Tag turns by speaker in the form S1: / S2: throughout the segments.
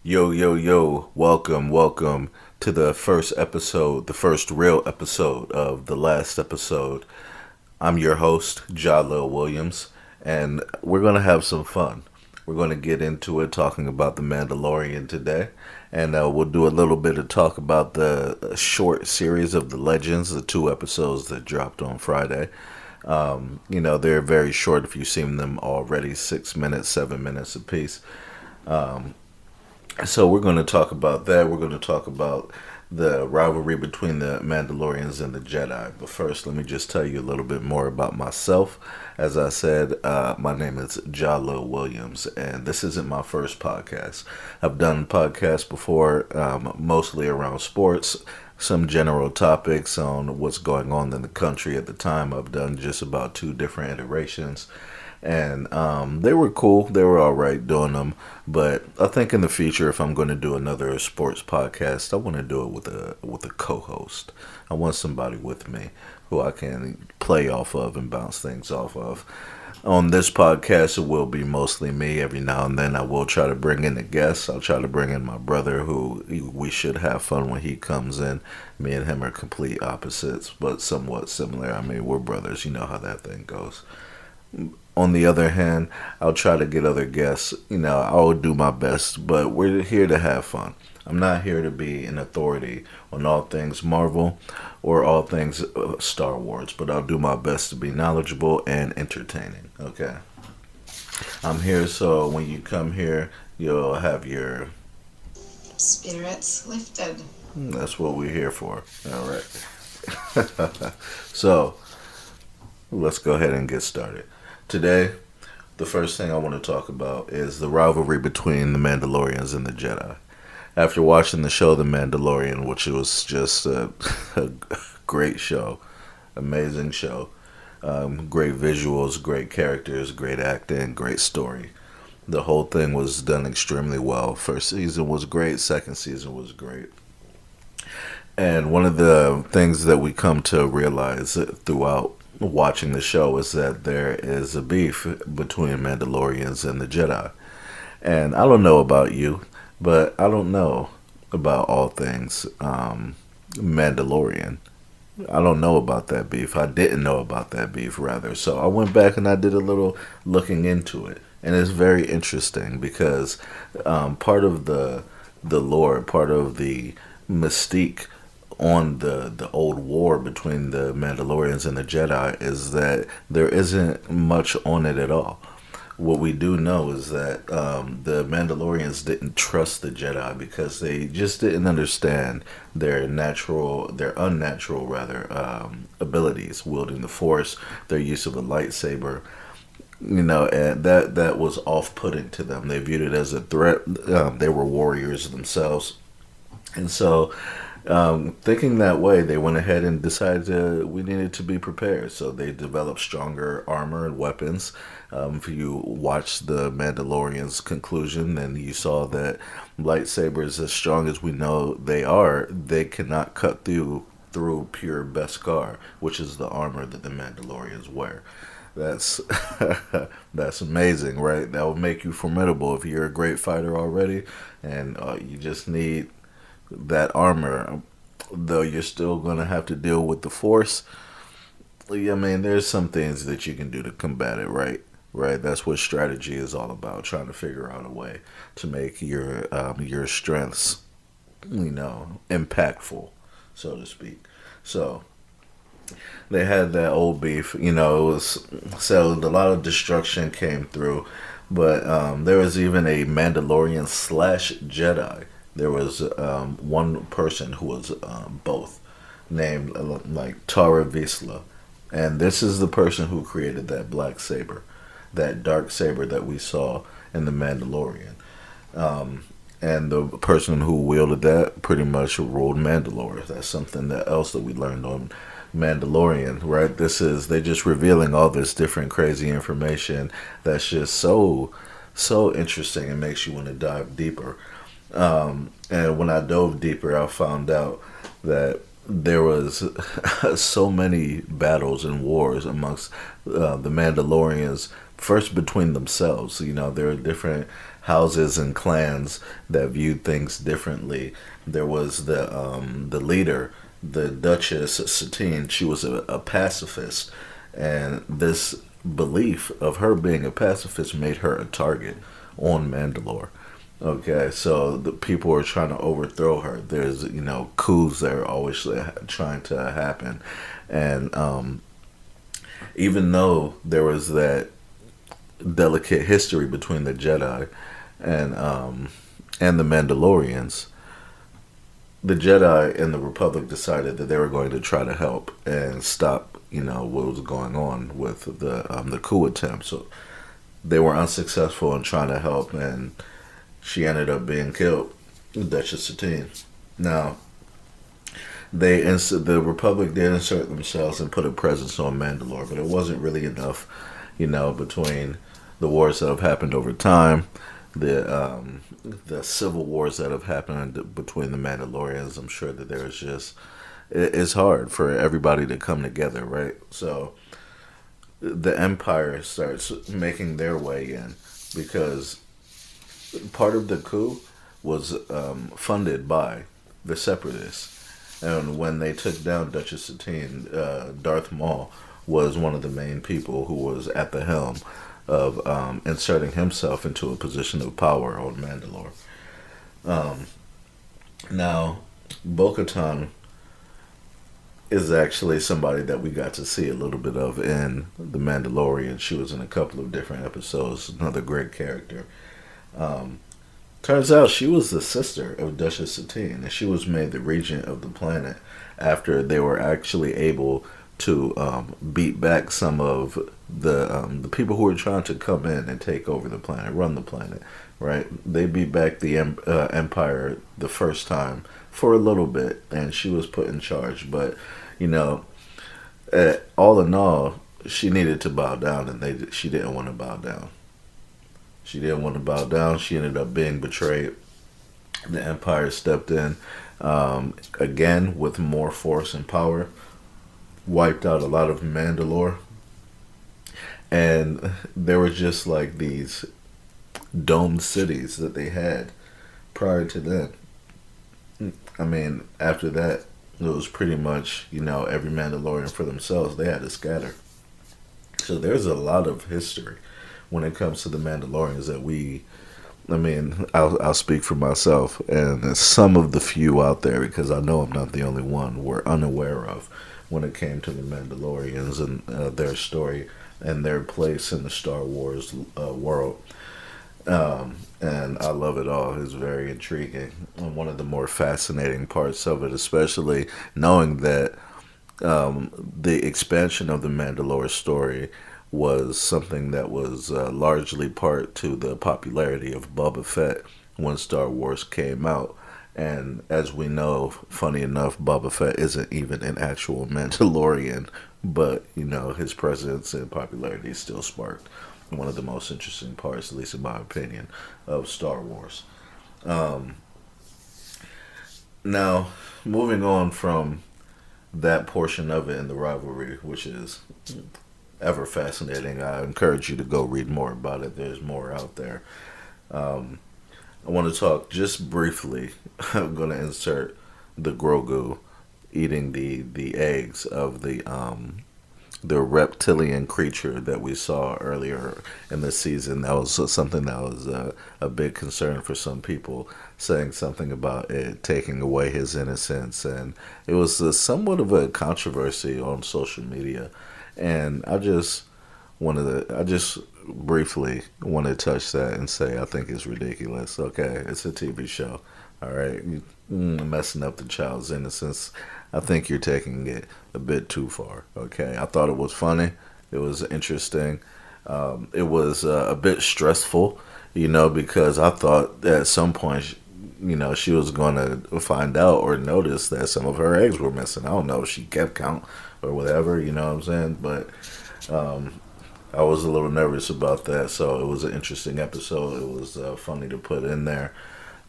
S1: Yo, yo, yo, welcome to the first episode, the first real episode of the last episode. I'm your host, Giancarlo Williams, and we're going to have some fun. We're going to get into it talking about the Mandalorian today, and we'll do a little bit of talk about the short series of the Legends, the two episodes that dropped on Friday. They're very short if you've seen them already, 6 minutes, 7 minutes apiece. So we're going to talk about that. We're going to talk about the rivalry between the Mandalorians and the Jedi. But first, let me just tell you a little bit more about myself. As I said, my name is Giancarlo Williams, and this isn't my first podcast. I've done podcasts before, mostly around sports, some general topics on what's going on in the country at the time. I've done just about two different iterations. And they were cool. They were all right doing them. But I think in the future, if I'm going to do another sports podcast, I want to do it with a co-host. I want somebody with me who I can play off of and bounce things off of. On this podcast, it will be mostly me. Every now and then, I will try to bring in a guest. I'll try to bring in my brother, who we should have fun when he comes in. Me and him are complete opposites, but somewhat similar. I mean, we're brothers. You know how that thing goes. On the other hand, I'll try to get other guests. I'll do my best, but we're here to have fun. I'm not here to be an authority on all things Marvel or all things Star Wars, but I'll do my best to be knowledgeable and entertaining. Okay. I'm here so when you come here, you'll have your
S2: spirits lifted.
S1: That's what we're here for. All right. So, let's go ahead and get started. Today, the first thing I want to talk about is the rivalry between the Mandalorians and the Jedi. After watching the show The Mandalorian, which was just a great show, amazing show, great visuals, great characters, great acting, great story. The whole thing was done extremely well. First season was great, second season was great. And one of the things that we come to realize throughout watching the show is that there is a beef between Mandalorians and the Jedi. And I don't know about you, but I don't know about all things Mandalorian. I don't know about that beef. I didn't know about that beef, rather. So I went back and I did a little looking into it. And it's very interesting because part of the lore, part of the mystique on the old war between the Mandalorians and the Jedi is that there isn't much on it at all. What we do know is that the Mandalorians didn't trust the Jedi because they just didn't understand their unnatural abilities, wielding the Force, their use of a lightsaber. And that was off-putting to them. They viewed it as a threat. They were warriors themselves, and so. Thinking that way, they went ahead and decided we needed to be prepared. So they developed stronger armor and weapons. If you watch the Mandalorian's conclusion, then you saw that lightsabers, as strong as we know they are, they cannot cut through pure Beskar, which is the armor that the Mandalorians wear. That's that's amazing, right? That would make you formidable if you're a great fighter already, and you just need that armor, though you're still going to have to deal with the Force. I mean, there's some things that you can do to combat it, right? That's what strategy is all about, trying to figure out a way to make your strengths, impactful, so to speak. So they had that old beef, it was so a lot of destruction came through, but there was even a Mandalorian / Jedi. There was one person who was both, named like Tara Vizsla. And this is the person who created that black saber, that dark saber that we saw in The Mandalorian. And the person who wielded that pretty much ruled Mandalore. That's something else that we learned on Mandalorian, right? They're just revealing all this different crazy information that's just so interesting and makes you want to dive deeper. And when I dove deeper, I found out that there was so many battles and wars amongst the Mandalorians. First, between themselves, there are different houses and clans that viewed things differently. There was the leader, the Duchess Satine. She was a pacifist, and this belief of her being a pacifist made her a target on Mandalore. Okay, so the people are trying to overthrow her. There's coups that are always trying to happen, and even though there was that delicate history between the Jedi and the Mandalorians, the Jedi and the Republic decided that they were going to try to help and stop what was going on with the coup attempt. So they were unsuccessful in trying to help, and she ended up being killed, Duchess Satine. Now, the Republic did insert themselves and put a presence on Mandalore, but it wasn't really enough, between the wars that have happened over time, the civil wars that have happened between the Mandalorians. I'm sure that there's just it's hard for everybody to come together, right? So the Empire starts making their way in because part of the coup was funded by the Separatists. And when they took down Duchess Satine, Darth Maul was one of the main people who was at the helm of inserting himself into a position of power on Mandalore. Um, Now, Boca Ton is actually somebody that we got to see a little bit of in The Mandalorian. She was in a couple of different episodes. Another great character. Um, Turns out she was the sister of Duchess Satine, and she was made the regent of the planet after they were actually able to beat back some of the people who were trying to come in and take over the planet, run the planet. Right? They beat back the Empire the first time for a little bit, and she was put in charge. But you know, all in all, she needed to bow down, and she didn't want to bow down. She didn't want to bow down. She ended up being betrayed. The Empire stepped in again with more force and power, wiped out a lot of Mandalore, and there were just like these domed cities that they had prior to that. I mean, after that, it was pretty much, every Mandalorian for themselves. They had to scatter. So there's a lot of history when it comes to the Mandalorians that I'll speak for myself and some of the few out there, because I know I'm not the only one, were unaware of when it came to the Mandalorians and their story and their place in the Star Wars world. And I love it all. It's very intriguing. And one of the more fascinating parts of it, especially knowing that the expansion of the Mandalore story was something that was largely part to the popularity of Boba Fett when Star Wars came out. And as we know, funny enough, Boba Fett isn't even an actual Mandalorian, but his presence and popularity still sparked one of the most interesting parts, at least in my opinion, of Star Wars. Um, Now, moving on from that portion of it in the rivalry, which is ever fascinating, I encourage you to go read more about it. There's more out there. Um, I want to talk just briefly. I'm going to insert the Grogu eating the eggs of the reptilian creature that we saw earlier in the season. That was something that was a big concern for some people, saying something about it taking away his innocence, and it was somewhat of a controversy on social media. And I just briefly want to touch that and say I think it's ridiculous. Okay, it's a TV show. All right, messing up the child's innocence. I think you're taking it a bit too far. Okay, I thought it was funny. It was interesting. It was a bit stressful, because I thought that at some point, she was going to find out or notice that some of her eggs were missing. I don't know if she kept count or whatever, you know what I'm saying? But um, I was a little nervous about that, so it was an interesting episode. It was funny to put in there.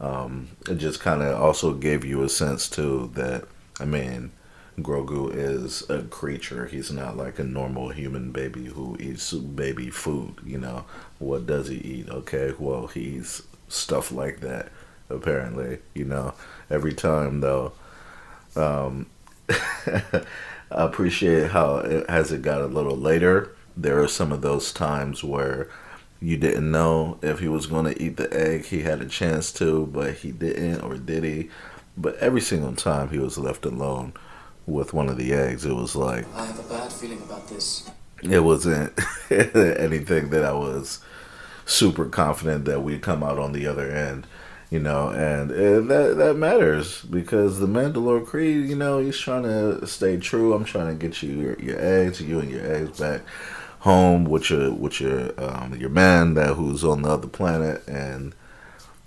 S1: It just kind of also gave you a sense too that I mean, Grogu is a creature. He's not like a normal human baby who eats baby food. What does he eat? Okay, well he's stuff like that. Apparently, every time though, um, I appreciate how as it got a little later, there are some of those times where you didn't know if he was going to eat the egg. He had a chance to, but he didn't, or did he? But every single time he was left alone with one of the eggs, it was like
S3: I have a bad feeling about this.
S1: it wasn't anything that I was super confident that we'd come out on the other end. And that matters because the Mandalore Creed, he's trying to stay true. I'm trying to get your eggs, you and your eggs back home with your man that who's on the other planet, and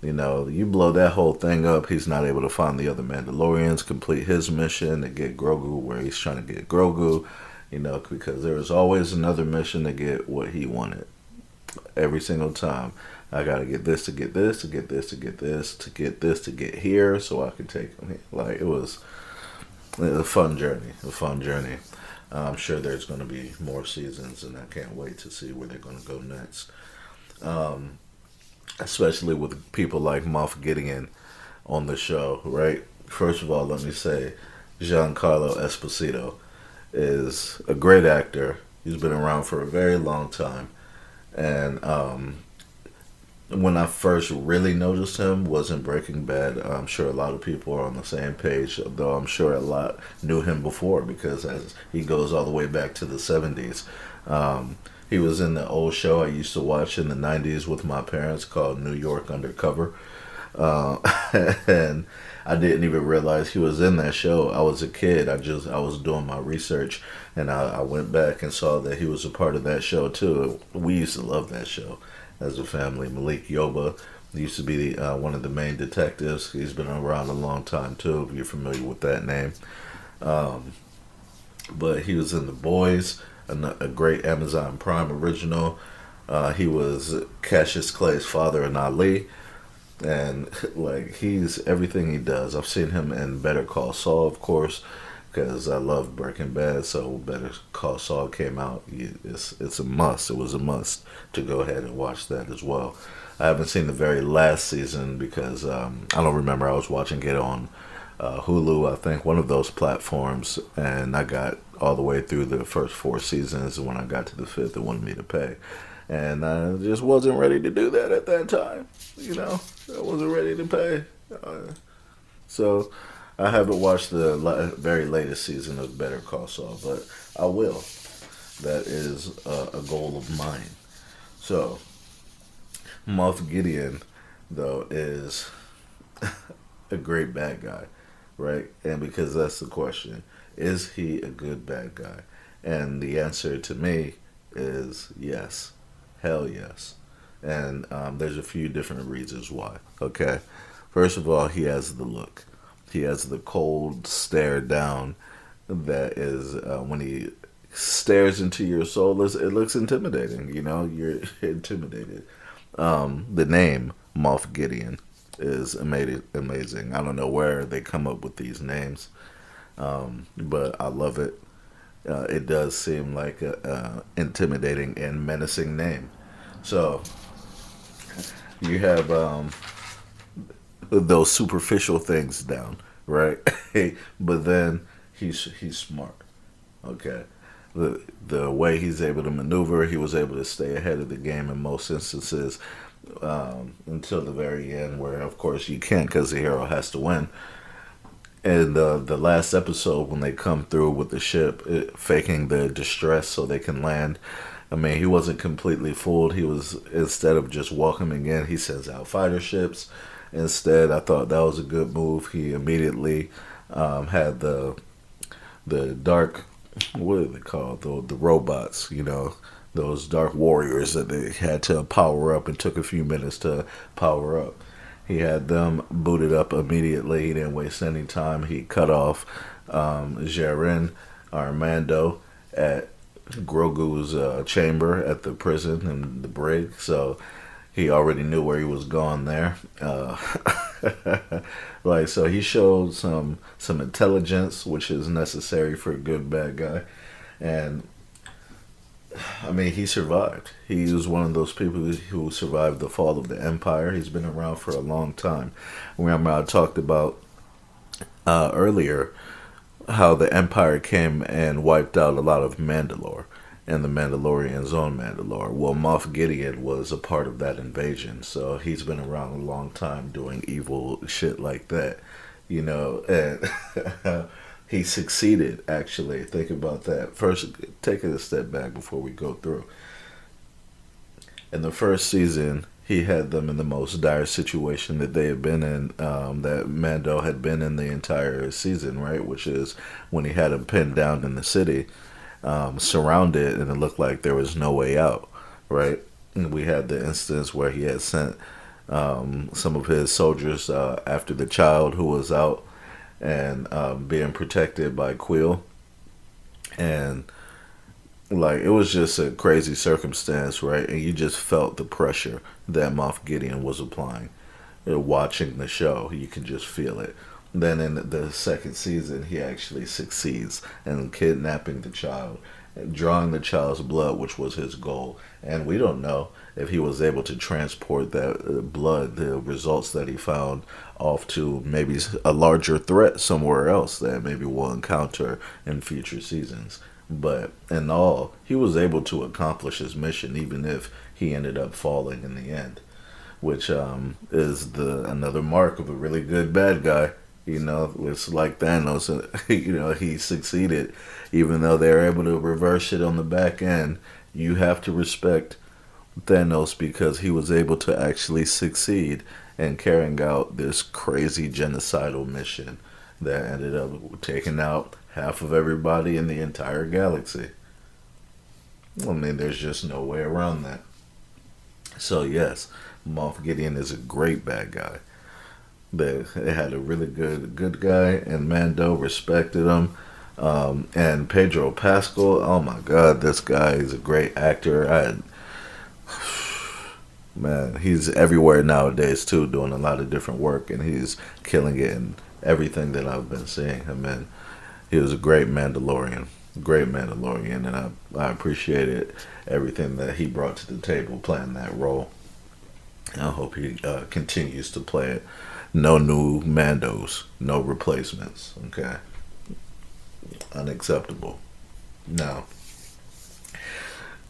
S1: you blow that whole thing up. He's not able to find the other Mandalorians, complete his mission to get Grogu where he's trying to get Grogu. Because there was always another mission to get what he wanted every single time. I gotta get this to get this to get this to get this to get this to get here so I could take him here. Like it was a fun journey, a fun journey. I'm sure there's going to be more seasons, and I can't wait to see where they're going to go next. Um, Especially with people like Moff Gideon on the show, right? First of all, let me say Giancarlo Esposito is a great actor. He's been around for a very long time. And when I first really noticed him was in Breaking Bad. I'm sure a lot of people are on the same page, though I'm sure a lot knew him before because as he goes all the way back to the 70s. He was in the old show I used to watch in the 90s with my parents called New York Undercover. Uh, and I didn't even realize he was in that show. I was a kid. I was doing my research, and I went back and saw that he was a part of that show too. We used to love that show as a family. Malik Yoba used to be one of the main detectives. He's been around a long time too. If you're familiar with that name, um, but he was in The Boys, a great Amazon Prime original. He was Cassius Clay's father in Ali, and like he's everything he does. I've seen him in Better Call Saul, of course, because I love Breaking Bad. So Better Call Saul came out. It's a must. It was a must to go ahead and watch that as well. I haven't seen the very last season because I don't remember. I was watching it on Hulu, I think, one of those platforms, and I got all the way through the first four seasons. And when I got to the fifth, it wanted me to pay, and I just wasn't ready to do that at that time. I wasn't ready to pay. So I haven't watched the very latest season of Better Call Saul, but I will. That is a goal of mine. So Moth Gideon, though, is a great bad guy, right? And because that's the question, is he a good bad guy? And the answer to me is yes. Hell yes. And there's a few different reasons why. Okay. First of all, he has the look. He has the cold stare down that is when he stares into your soul. It looks intimidating. You're intimidated. The name Moff Gideon is amazing. I don't know where they come up with these names, but I love it. It does seem like a intimidating and menacing name. So you have those superficial things down, right? But then he's smart. Okay, the way he's able to maneuver, he was able to stay ahead of the game in most instances until the very end, where of course you can't because the hero has to win. And the last episode when they come through with the ship, faking the distress so they can land. I mean, he wasn't completely fooled. He was, instead of just welcoming in, he sends out fighter ships. Instead, I thought that was a good move. He immediately had the dark, what are they called? The robots, those dark warriors that they had to power up and took a few minutes to power up. He had them booted up immediately. He didn't waste any time. He cut off Jaren Armando at Grogu's chamber at the prison and the brig. So he already knew where he was going there. So he showed some intelligence, which is necessary for a good bad guy. And I mean, he survived. He was one of those people who survived the fall of the Empire. He's been around for a long time. Remember, I talked about earlier how the Empire came and wiped out a lot of Mandalore and the Mandalorians on Mandalore. Well, Moff Gideon was a part of that invasion, so he's been around a long time doing evil shit like that, and he succeeded, actually. Think about that. First, take a step back before we go through. In the first season, he had them in the most dire situation that they had been in, that Mando had been in the entire season, right? Which is when he had him pinned down in the city, surrounded, and it looked like there was no way out, right? And we had the instance where he had sent some of his soldiers after the child who was out and being protected by Quill. And like it was just a crazy circumstance, right? And you just felt the pressure that Moff Gideon was applying. Watching the show, you can just feel it. Then in the second season, he actually succeeds in kidnapping the child, and drawing the child's blood, which was his goal. And we don't know if he was able to transport that blood, the results that he found, off to maybe a larger threat somewhere else that maybe we'll encounter in future seasons. But in all, he was able to accomplish his mission, even if he ended up falling in the end, which is the another mark of a really good bad guy. It's like Thanos. He succeeded, even though they're able to reverse it on the back end. You have to respect Thanos because he was able to actually succeed in carrying out this crazy genocidal mission that ended up taking out half of everybody in the entire galaxy. I mean, there's just no way around that. So yes, Moff Gideon is a great bad guy. They had a really good guy, and Mando respected him. And Pedro Pascal, oh my God, this guy is a great actor. Man, he's everywhere nowadays too, doing a lot of different work, and he's killing it in everything that I've been seeing him in. He was a great Mandalorian, and I appreciated everything that he brought to the table playing that role. And I hope he continues to play it. No new Mandos, no replacements. Okay, unacceptable. Now,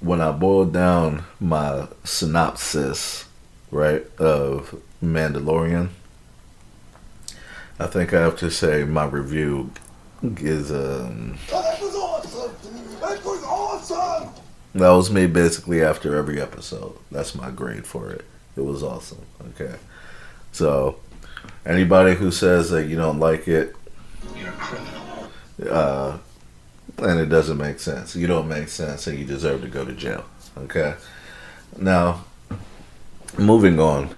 S1: when I boiled down my synopsis, right, of Mandalorian, I think I have to say my review is
S4: That was awesome! That was awesome!
S1: that was me basically after every episode. That's my grade for it. It was awesome. Okay, so anybody who says that you don't like it,
S3: You're a criminal.
S1: uh, and it doesn't make sense, you don't make sense, and you deserve to go to jail. Okay, now moving on.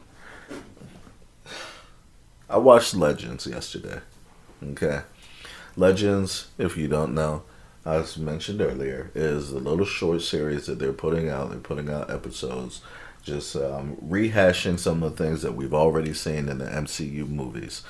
S1: I watched Legends yesterday. Okay, Legends, if you don't know, as mentioned earlier, is a little short series that they're putting out. They're putting out episodes, just rehashing some of the things that we've already seen in the MCU movies,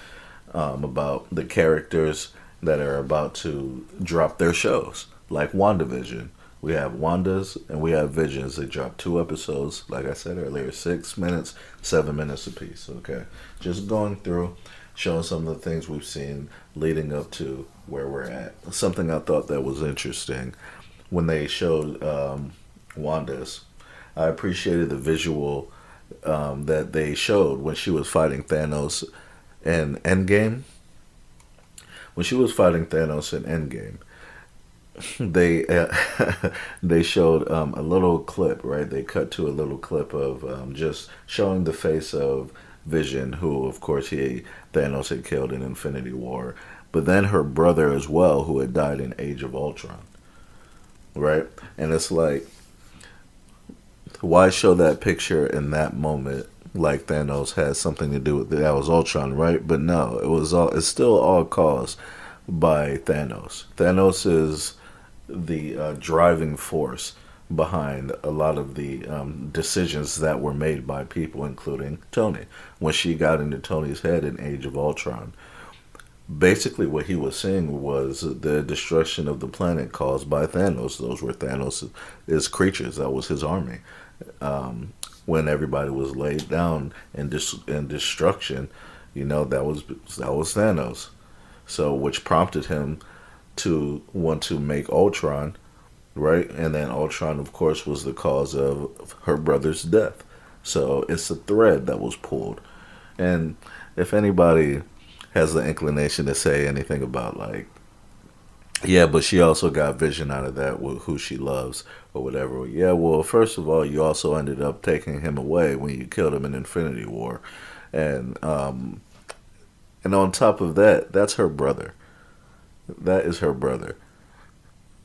S1: about the characters that are about to drop their shows, like WandaVision. We have Wanda's and we have Visions. They dropped 2 episodes, like I said earlier, 6 minutes, 7 minutes apiece. Okay, just going through, showing some of the things we've seen leading up to where we're at. Something I thought that was interesting when they showed Wanda's. I appreciated the visual that they showed when she was fighting Thanos in Endgame. When she was fighting Thanos in Endgame, they they showed a little clip, right? They cut to a little clip of just showing the face of Vision, who of course Thanos had killed in Infinity War, but then her brother as well, who had died in Age of Ultron, right? And it's like, why show that picture in that moment? Like Thanos has something to do with it. That was Ultron, right? But no, it's still all caused by Thanos. Thanos is the driving force behind a lot of the decisions that were made by people, including Tony. When she got into Tony's head in Age of Ultron, basically what he was saying was the destruction of the planet caused by Thanos. Those were Thanos' creatures. That was his army. When everybody was laid down in destruction, that was Thanos. So which prompted him to want to make Ultron, right? And then Ultron, of course, was the cause of her brother's death. So it's a thread that was pulled. And if anybody has the inclination to say anything about like, yeah, but she also got Vision out of that with who she loves or whatever. Yeah, well, first of all, you also ended up taking him away when you killed him in Infinity War, and and on top of that, that's her brother. That is her brother.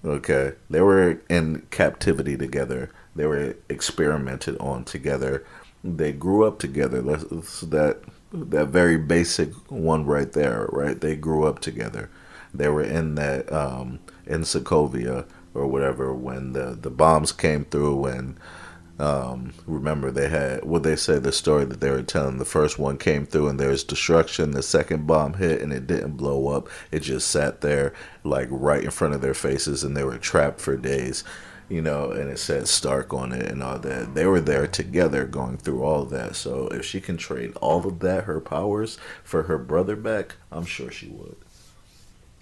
S1: Okay, they were in captivity together. They were experimented on together. They grew up together. That very basic one right there, right? They grew up together. They were in that in Sokovia or whatever when the bombs came through and remember they had what they said the story that they were telling. The first one came through and there was destruction. The second bomb hit and it didn't blow up. It just sat there like right in front of their faces and they were trapped for days. And it said Stark on it and all that. They were there together going through all of that. So if she can trade all of that, her powers, for her brother back, I'm sure she would.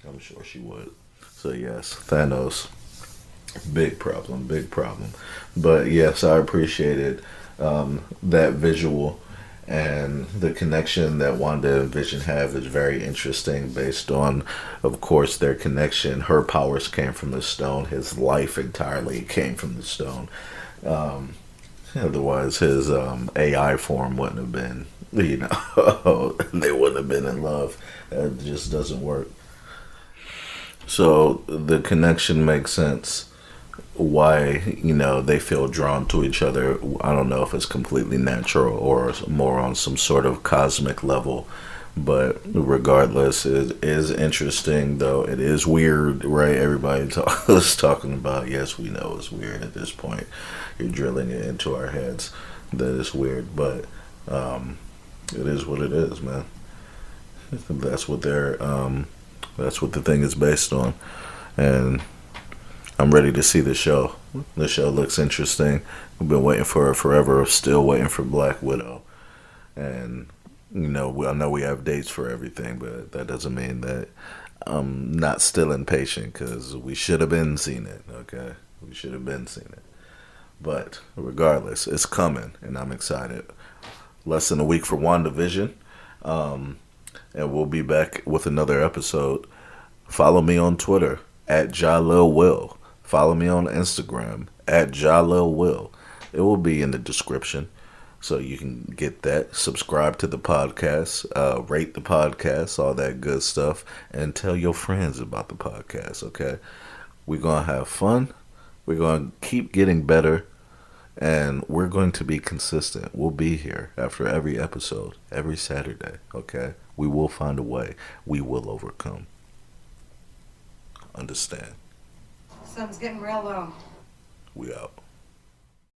S1: I'm sure she would. So yes, Thanos, big problem, big problem. But yes, I appreciated that visual and the connection that Wanda and Vision have is very interesting based on, of course, their connection. Her powers came from the stone. His life entirely came from the stone. Um, Otherwise, his AI form wouldn't have been, they wouldn't have been in love. It just doesn't work. So the connection makes sense. Why they feel drawn to each other. I don't know if it's completely natural or more on some sort of cosmic level, but regardless, it is interesting. Though it is weird, right? Everybody is talking about. Yes, we know it's weird at this point. You're drilling it into our heads that it's weird, but it is what it is, man. That's what they're. That's what the thing is based on, and I'm ready to see the show. The show looks interesting. We've been waiting for it forever. Still waiting for Black Widow, and I know we have dates for everything, but that doesn't mean that I'm not still impatient because we should have been seeing it. Okay, we should have been seeing it. But regardless, it's coming, and I'm excited. Less than a week for WandaVision. And we'll be back with another episode. Follow me on Twitter at JalilWill. Follow me on Instagram at JalilWill. It will be in the description, so you can get that. Subscribe to the podcast, rate the podcast, all that good stuff, and tell your friends about the podcast. Okay, we're gonna have fun. We're gonna keep getting better. And we're going to be consistent. We'll be here after every episode, every Saturday, okay? We will find a way. We will overcome. Understand?
S5: Sun's getting real low.
S1: We out.